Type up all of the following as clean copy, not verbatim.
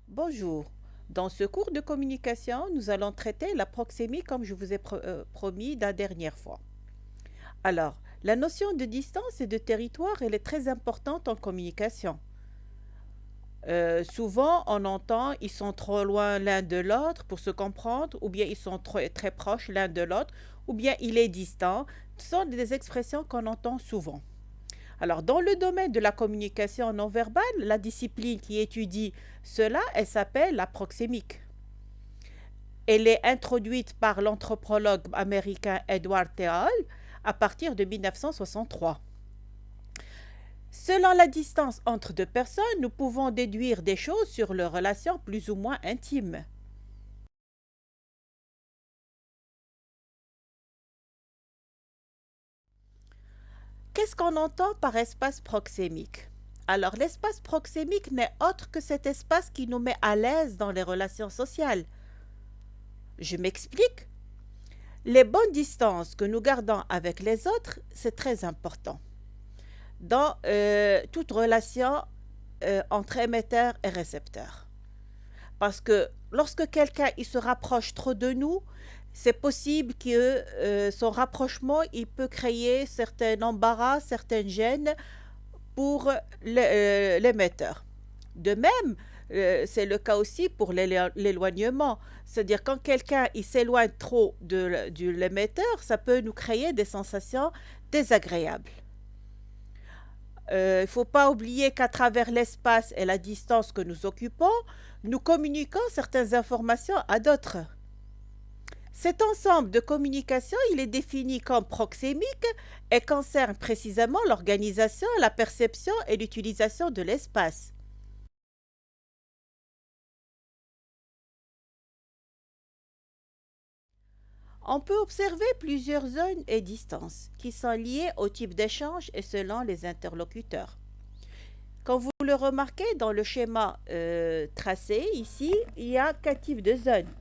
Bonjour. Dans ce cours de communication, nous allons traiter la proxémie comme je vous ai promis la dernière fois. Alors, la notion de distance et de territoire, elle est très importante en communication. Souvent, on entend ils sont trop loin l'un de l'autre pour se comprendre, ou bien ils sont très proches l'un de l'autre, ou bien il est distant. Ce sont des expressions qu'on entend souvent. Alors, dans le domaine de la communication non verbale, la discipline qui étudie cela, elle s'appelle la proxémique. Elle est introduite par l'anthropologue américain Edward Teall à partir de 1963. Selon la distance entre deux personnes, nous pouvons déduire des choses sur leurs relations plus ou moins intimes. Qu'est-ce qu'on entend par espace proxémique? Alors, l'espace proxémique n'est autre que cet espace qui nous met à l'aise dans les relations sociales. Je m'explique. Les bonnes distances que nous gardons avec les autres, c'est très important. Dans toute relation entre émetteur et récepteur. Parce que lorsque quelqu'un il se rapproche trop de nous, c'est possible que son rapprochement il peut créer certains embarras, certaines gênes pour l'émetteur. De même, c'est le cas aussi pour l'éloignement. C'est-à-dire quand quelqu'un il s'éloigne trop de l'émetteur, ça peut nous créer des sensations désagréables. Il ne faut pas oublier qu'à travers l'espace et la distance que nous occupons, nous communiquons certaines informations à d'autres. Cet ensemble de communication, il est défini comme proxémique et concerne précisément l'organisation, la perception et l'utilisation de l'espace. On peut observer plusieurs zones et distances qui sont liées au type d'échange et selon les interlocuteurs. Comme vous le remarquez dans le schéma tracé ici, il y a quatre types de zones.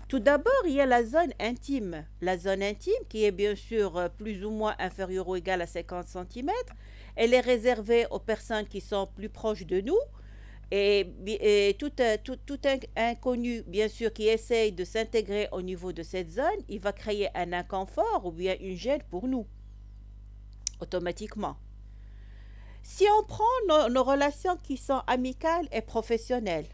Tout d'abord, il y a la zone intime. La zone intime, qui est bien sûr plus ou moins inférieure ou égale à 50 cm, elle est réservée aux personnes qui sont plus proches de nous. Et tout inconnu, bien sûr, qui essaye de s'intégrer au niveau de cette zone, il va créer un inconfort ou bien une gêne pour nous, automatiquement. Si on prend nos relations qui sont amicales et professionnelles,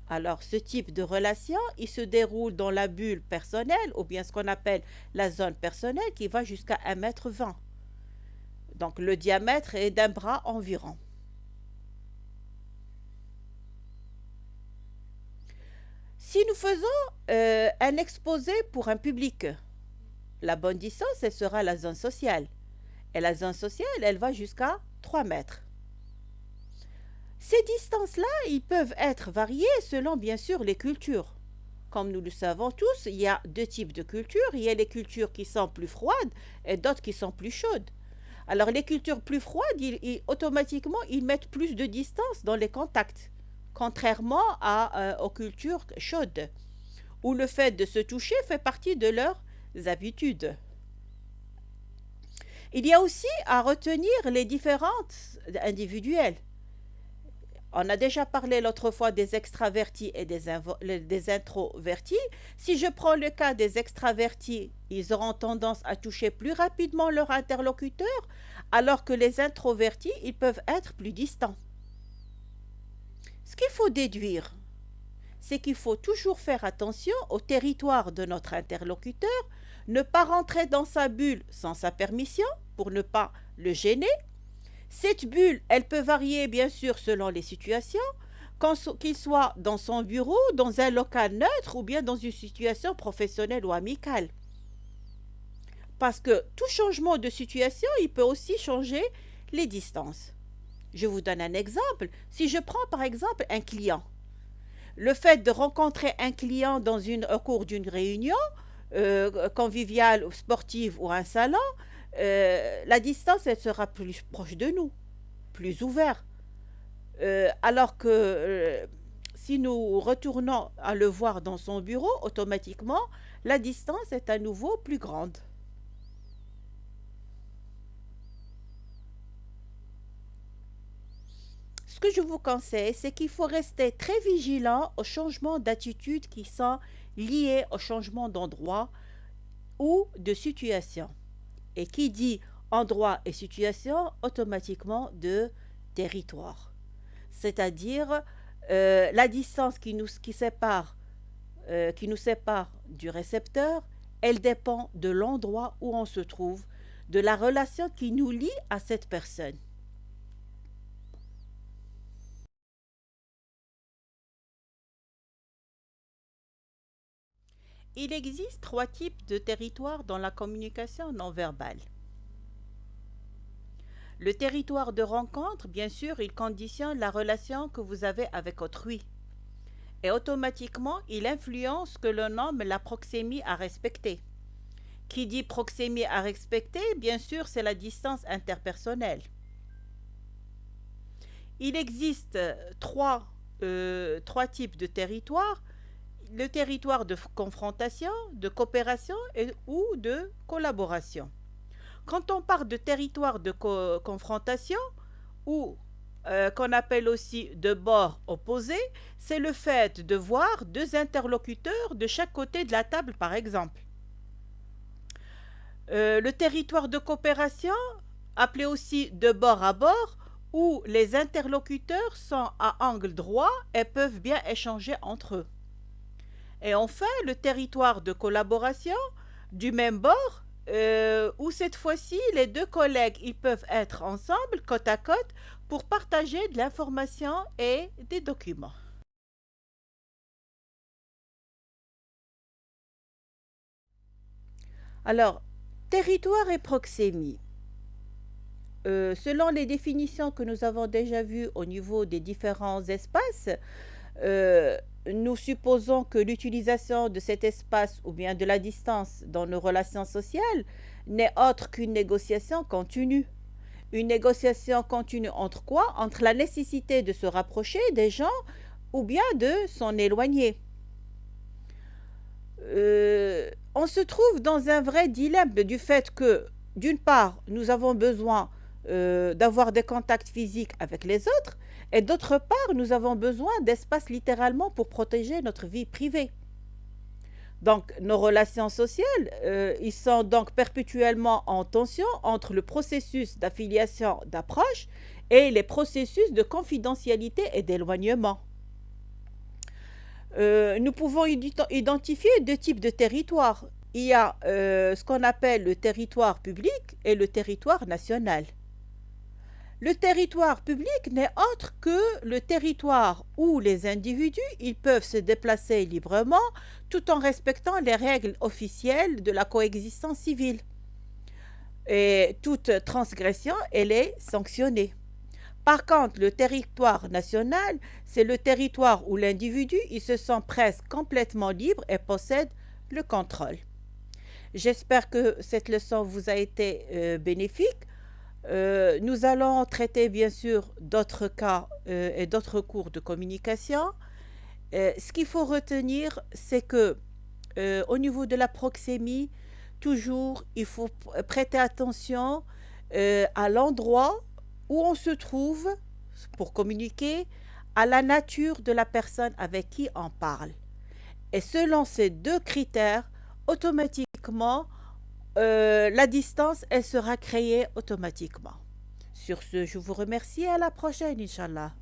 alors ce type de relation, il se déroule dans la bulle personnelle ou bien ce qu'on appelle la zone personnelle qui va jusqu'à 1,20 m. Donc le diamètre est d'un bras environ. Si nous faisons un exposé pour un public, la bonne distance, elle sera la zone sociale. Et la zone sociale, elle va jusqu'à 3 mètres. Ces distances-là, ils peuvent être variées selon bien sûr les cultures. Comme nous le savons tous, il y a deux types de cultures. Il y a les cultures qui sont plus froides et d'autres qui sont plus chaudes. Alors les cultures plus froides, automatiquement, ils mettent plus de distance dans les contacts, contrairement aux cultures chaudes, où le fait de se toucher fait partie de leurs habitudes. Il y a aussi à retenir les différences individuelles. On a déjà parlé l'autre fois des extravertis et des introvertis. Si je prends le cas des extravertis, ils auront tendance à toucher plus rapidement leur interlocuteur, alors que les introvertis, ils peuvent être plus distants. Ce qu'il faut déduire, c'est qu'il faut toujours faire attention au territoire de notre interlocuteur, ne pas rentrer dans sa bulle sans sa permission pour ne pas le gêner. Cette bulle, elle peut varier bien sûr selon les situations, qu'il soit dans son bureau, dans un local neutre ou bien dans une situation professionnelle ou amicale. Parce que tout changement de situation, il peut aussi changer les distances. Je vous donne un exemple. Si je prends par exemple un client, le fait de rencontrer un client au cours d'une réunion conviviale, sportive ou un salon, la distance, elle sera plus proche de nous, plus ouverte. Alors que si nous retournons à le voir dans son bureau, automatiquement, la distance est à nouveau plus grande. ce que je vous conseille, c'est qu'il faut rester très vigilant aux changements d'attitude qui sont liés au changement d'endroit ou de situation. Et qui dit endroit et situation, automatiquement de territoire. C'est-à-dire la distance qui nous sépare du récepteur, elle dépend de l'endroit où on se trouve, de la relation qui nous lie à cette personne. Il existe trois types de territoires dans la communication non verbale. Le territoire de rencontre, bien sûr, il conditionne la relation que vous avez avec autrui. Et automatiquement, il influence ce que l'on nomme la proxémie à respecter. Qui dit proxémie à respecter, bien sûr, c'est la distance interpersonnelle. Il existe trois types de territoires. Le territoire de confrontation, de coopération ou de collaboration. Quand on parle de territoire de confrontation, ou qu'on appelle aussi de bord opposé, c'est le fait de voir deux interlocuteurs de chaque côté de la table, par exemple. Le territoire de coopération, appelé aussi de bord à bord, où les interlocuteurs sont à angle droit et peuvent bien échanger entre eux. Et enfin, le territoire de collaboration, du même bord, où cette fois-ci, les deux collègues ils peuvent être ensemble, côte à côte, pour partager de l'information et des documents. Alors, territoire et proxémie. Selon les définitions que nous avons déjà vues au niveau des différents espaces, euh, nous supposons que l'utilisation de cet espace ou bien de la distance dans nos relations sociales n'est autre qu'une négociation continue. Une négociation continue entre quoi? Entre la nécessité de se rapprocher des gens ou bien de s'en éloigner. On se trouve dans un vrai dilemme du fait que, d'une part, nous avons besoin d'avoir des contacts physiques avec les autres, et d'autre part, nous avons besoin d'espace littéralement pour protéger notre vie privée. Donc, nos relations sociales, ils sont donc perpétuellement en tension entre le processus d'affiliation, d'approche, et les processus de confidentialité et d'éloignement. Nous pouvons identifier deux types de territoires. Il y a ce qu'on appelle le territoire public et le territoire national. Le territoire public n'est autre que le territoire où les individus ils peuvent se déplacer librement tout en respectant les règles officielles de la coexistence civile. Et toute transgression, elle est sanctionnée. Par contre, le territoire national, c'est le territoire où l'individu il se sent presque complètement libre et possède le contrôle. J'espère que cette leçon vous a été bénéfique. Nous allons traiter bien sûr d'autres cas et d'autres cours de communication. Ce qu'il faut retenir, c'est que au niveau de la proxémie, toujours il faut prêter attention à l'endroit où on se trouve pour communiquer, à la nature de la personne avec qui on parle. Et selon ces deux critères, automatiquement, la distance, elle sera créée automatiquement. Sur ce, je vous remercie et à la prochaine, Inch'Allah.